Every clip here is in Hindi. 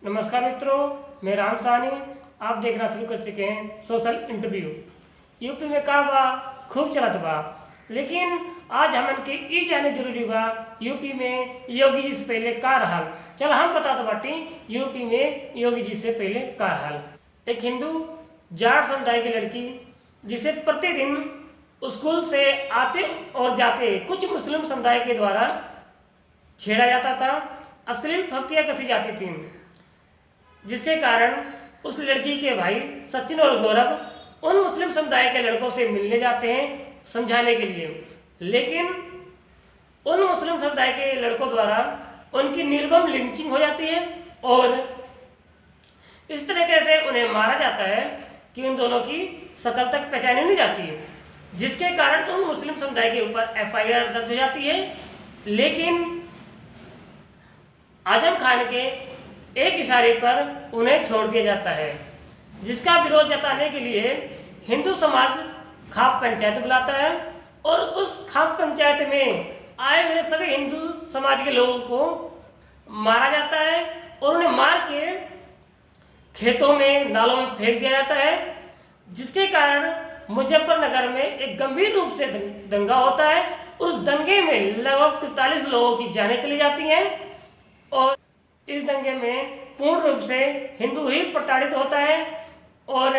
नमस्कार मित्रों, मैं राम साहनी। आप देखना शुरू कर चुके हैं सोशल इंटरव्यू। यूपी में का बा खूब चलत बा, लेकिन आज हमन के ई जाने जरूरी बा यूपी में योगी जी से पहले का रहल। चल हम बताते बाटी यूपी में योगी जी से पहले का रहल। एक हिंदू जाट समुदाय की लड़की जिसे प्रतिदिन स्कूल से आते और जाते कुछ मुस्लिम समुदाय के द्वारा छेड़ा जाता था, अश्लील पंक्तियाँ कसी जाती थीं, जिसके कारण उस लड़की के भाई सचिन और गौरव उन मुस्लिम समुदाय के लड़कों से मिलने जाते हैं समझाने के लिए, लेकिन उन मुस्लिम समुदाय के लड़कों द्वारा उनकी निर्मम लिंचिंग हो जाती है और इस तरीके से उन्हें मारा जाता है कि उन दोनों की शक्ल तक पहचानी नहीं जाती है, जिसके कारण उन मुस्लिम समुदाय के ऊपर FIR दर्ज हो जाती है। लेकिन आजम खान के एक इशारे पर उन्हें छोड़ दिया जाता है, जिसका विरोध जताने के लिए हिंदू समाज खाप पंचायत बुलाता है और उस खाप पंचायत में आए हुए सभी हिंदू समाज के लोगों को मारा जाता है और उन्हें मार के खेतों में नालों में फेंक दिया जाता है, जिसके कारण मुजफ्फरनगर में एक गंभीर रूप से दंगा होता है। उस दंगे में लगभग 43 लोगों की जानें चली जाती हैं और इस दंगे में पूर्ण रूप से हिंदू ही प्रताड़ित होता है और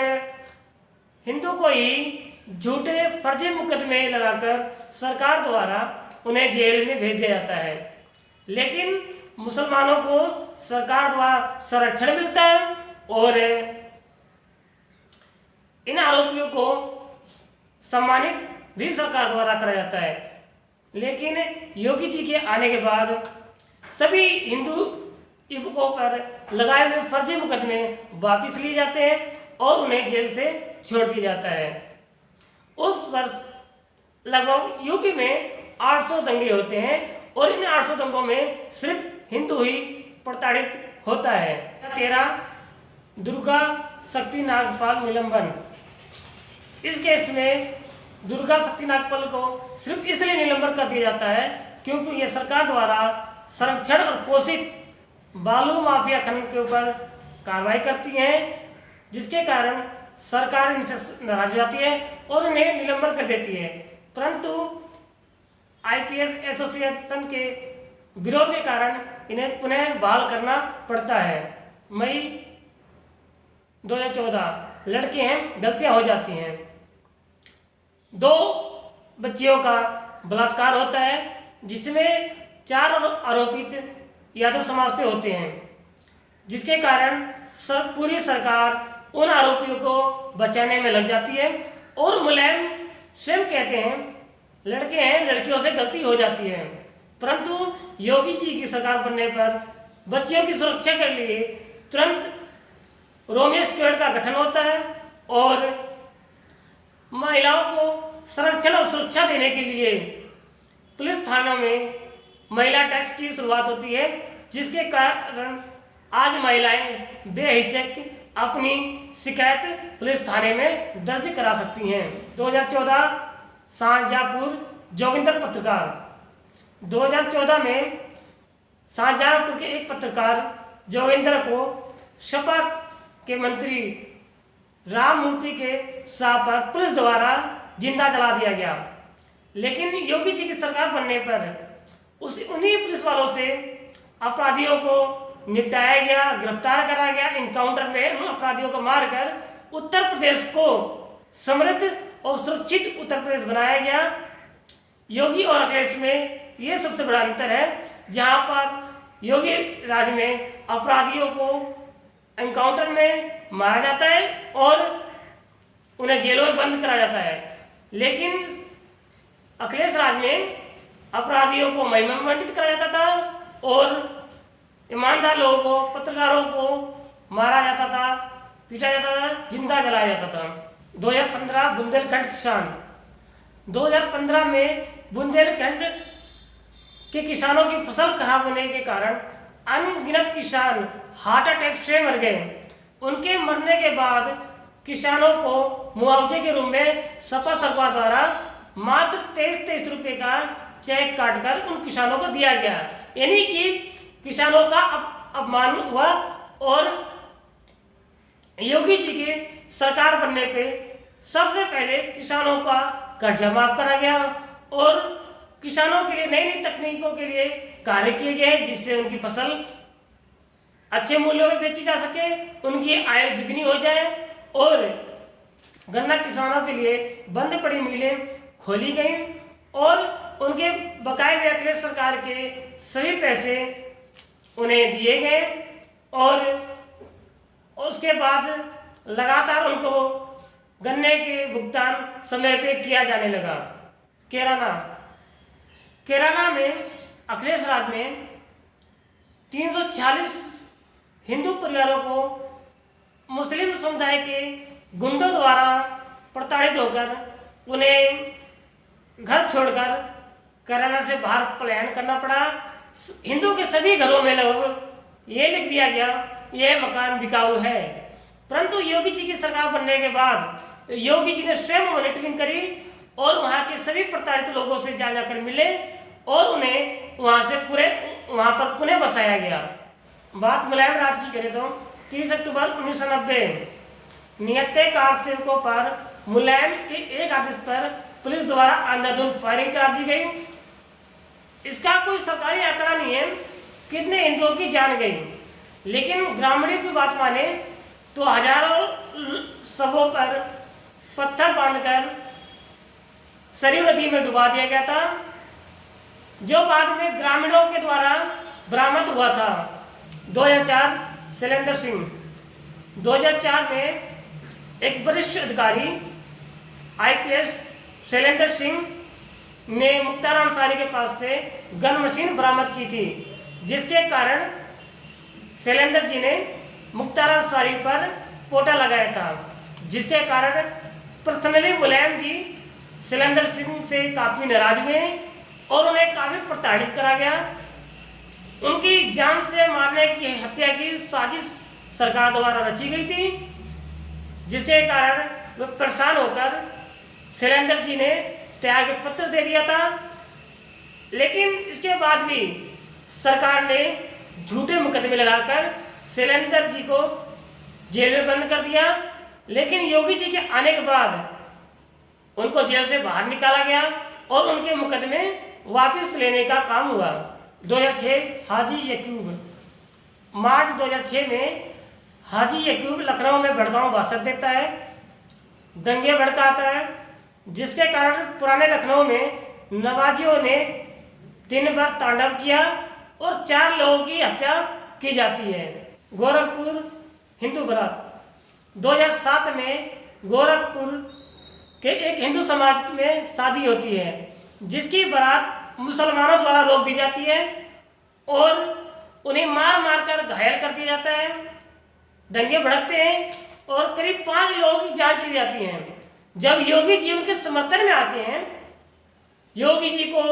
हिंदू को ही झूठे फर्जी मुकदमे लगाकर सरकार द्वारा उन्हें जेल में भेज दिया जाता है। लेकिन मुसलमानों को सरकार द्वारा संरक्षण मिलता है और इन आरोपियों को सम्मानित भी सरकार द्वारा करा जाता है। लेकिन योगी जी के आने के बाद सभी हिंदू युवकों पर लगाए हुए फर्जी मुकदमे वापस लिए जाते हैं और उन्हें जेल से छोड़ दिया जाता है। उस वर्ष लगभग यूपी में 800 दंगे होते हैं और इन 800 दंगों में सिर्फ हिंदू ही प्रताड़ित होता है। 13 दुर्गा शक्ति नागपाल निलंबन। इस केस में दुर्गा शक्ति नागपाल को सिर्फ इसलिए निलंबन कर दिया जाता है क्योंकि यह सरकार द्वारा संरक्षण और पोषित बालू माफिया खनन के ऊपर कार्रवाई करती है, जिसके कारण सरकार इनसे नाराज हो जाती है और उन्हें निलंबन कर देती है। परंतु IPS एसोसिएशन के विरोध के कारण इन्हें पुनः बहाल करना पड़ता है। मई 2014 लड़के हैं, गलतियां हो जाती हैं। 2 बच्चियों का बलात्कार होता है, जिसमें 4 आरोपित यादव समाज से होते हैं, जिसके कारण पूरी सरकार उन आरोपियों को बचाने में लग जाती है और मुलायम स्वयं कहते हैं लड़के हैं, लड़कियों से गलती हो जाती है। परंतु योगी जी की सरकार बनने पर बच्चियों की सुरक्षा के लिए तुरंत रोमियो स्क्वाड का गठन होता है और महिलाओं को संरक्षण और सुरक्षा देने के लिए पुलिस थानों में महिला टैक्स की शुरुआत होती है, जिसके कारण आज महिलाएं बेहिचक अपनी शिकायत पुलिस थाने में दर्ज करा सकती हैं। 2014 शाहजहाँपुर जोगिंदर पत्रकार। 2014 में शाहजहाँपुर के एक पत्रकार जोगिंदर को सपा के मंत्री राम मूर्ति के शाह पर पुलिस द्वारा जिंदा जला दिया गया। लेकिन योगी जी की सरकार बनने पर उन्हीं पुलिस वालों से अपराधियों को निपटाया गया, गिरफ्तार करा गया। इनकाउंटर में उन अपराधियों को मारकर उत्तर प्रदेश को समृद्ध और सुरक्षित उत्तर प्रदेश बनाया गया। योगी और अखिलेश में ये सबसे बड़ा अंतर है, जहां पर योगी राज में अपराधियों को एनकाउंटर में मारा जाता है और उन्हें जेलों में बंद करा जाता है, लेकिन अखिलेश राज में अपराधियों को महिमा में मंडित करा जाता था और ईमानदार लोगों को, पत्रकारों को मारा जाता था, पीटा जाता था, जिंदा जलाया जाता था। 2015 बुंदेलखंड किसान। 2015 में बुंदेलखंड के किसानों की फसल खराब होने के कारण अनगिनत किसान हार्ट अटैक से मर गए। उनके मरने के बाद किसानों को मुआवजे के रूप में सपा सरकार द्वारा मात्र 23 रुपये का चेक काटकर उन किसानों को दिया गया, यानी कि किसानों का अपमान हुआ और योगी जी के सरकार बनने पे सबसे पहले किसानों का कर्जा माफ करा गया और किसानों के लिए नई नई तकनीकों के लिए कार्य किए गए जिससे उनकी फसल अच्छे मूल्यों में बेची जा सके, उनकी आय दुगनी हो जाए और गन्ना किसानों के लिए बंद पड़ी मिलें खोली गई और उनके बकाए हुए अखिलेश सरकार के सभी पैसे उन्हें दिए गए और उसके बाद लगातार उनको गन्ने के भुगतान समय पे किया जाने लगा। केराना में अखिलेश राज में 346 हिंदू परिवारों को मुस्लिम समुदाय के गुंडों द्वारा प्रताड़ित होकर उन्हें घर छोड़कर केराना से बाहर पलायन करना पड़ा। हिंदू के सभी घरों में लगभग ये लिख दिया गया यह मकान बिकाऊ है। परंतु योगी जी की सरकार बनने के बाद योगी जी ने स्वयं मॉनिटरिंग करी और वहाँ के सभी प्रताड़ित लोगों से जा जाकर मिले और उन्हें वहाँ पर पुनः बसाया गया। बात मुलायम राज की करें तो 30 अक्टूबर 1990 नियत्ते कार सेवकों पर मुलायम के एक आदेश पर पुलिस द्वारा अंधाधुंध फायरिंग करा दी गई। इसका कोई सरकारी आंकड़ा नहीं है कितने हिंदुओं की जान गई, लेकिन ग्रामीणों की बात माने तो हजारों शवों पर पत्थर बांधकर सरयू नदी में डुबा दिया गया था, जो बाद में ग्रामीणों के द्वारा बरामद हुआ था। 2004 शैलेंद्र सिंह 2004 में एक वरिष्ठ अधिकारी IPS शैलेंद्र सिंह ने मुख्तार अंसारी के पास से गन मशीन बरामद की थी, जिसके कारण शैलेंद्र जी ने मुख्तार अंसारी पर पोटा लगाया था, जिसके कारण पर्सनली मुलायम जी शैलेंद्र सिंह से काफ़ी नाराज हुए और उन्हें काफ़ी प्रताड़ित करा गया। उनकी जान से मारने की हत्या की साजिश सरकार द्वारा रची गई थी, जिसके कारण वे परेशान होकर शैलेंद्र जी ने त्याग पत्र दे दिया था। लेकिन इसके बाद भी सरकार ने झूठे मुकदमे लगाकर शैलेंद्र जी को जेल में बंद कर दिया। लेकिन योगी जी के आने के बाद उनको जेल से बाहर निकाला गया और उनके मुकदमे वापस लेने का काम हुआ। 2006 हाजी यकूब मार्च 2006 में हाजी यकूब लखनऊ में भड़काऊ भाषण देता है, दंगे भड़काता है, जिसके कारण पुराने लखनऊ में नवाजियों ने दिन भर तांडव किया और 4 लोगों की हत्या की जाती है। गोरखपुर हिंदू बारात 2007 में गोरखपुर के एक हिंदू समाज में शादी होती है, जिसकी बारात मुसलमानों द्वारा रोक दी जाती है और उन्हें मार मार कर घायल कर दिया जाता है। दंगे भड़कते हैं और करीब 5 लोगों की जान चली जाती है। जब योगी जी उनके समर्थन में आते हैं, योगी जी को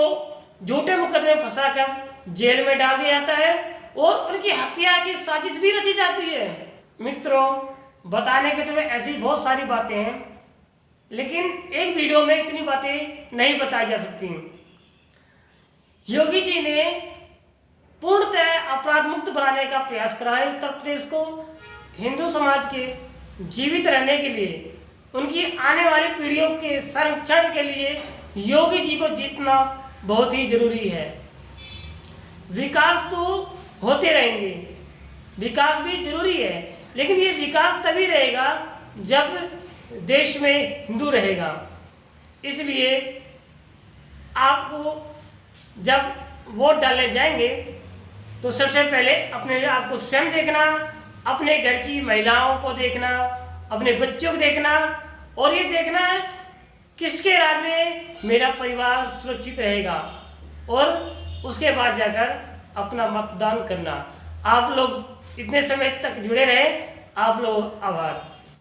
झूठे मुकदमे में फंसाकर जेल में डाल दिया जाता है और उनकी हत्या की साजिश भी रची जाती है। मित्रों, बताने के तो ऐसी बहुत सारी बातें हैं, लेकिन एक वीडियो में इतनी बातें नहीं बताई जा सकती। योगी जी ने पूर्णतः अपराध मुक्त बनाने का प्रयास करा है उत्तर प्रदेश को। हिंदू समाज के जीवित रहने के लिए, उनकी आने वाली पीढ़ियों के संरक्षण के लिए योगी जी को जीतना बहुत ही जरूरी है। विकास तो होते रहेंगे, विकास भी जरूरी है, लेकिन ये विकास तभी रहेगा जब देश में हिंदू रहेगा। इसलिए आपको जब वोट डालने जाएंगे तो सबसे पहले अपने आप को स्वयं देखना, अपने घर की महिलाओं को देखना, अपने बच्चों को देखना और ये देखना है किसके राज में मेरा परिवार सुरक्षित रहेगा और उसके बाद जाकर अपना मतदान करना। आप लोग इतने समय तक जुड़े रहे, आप लोग आभार।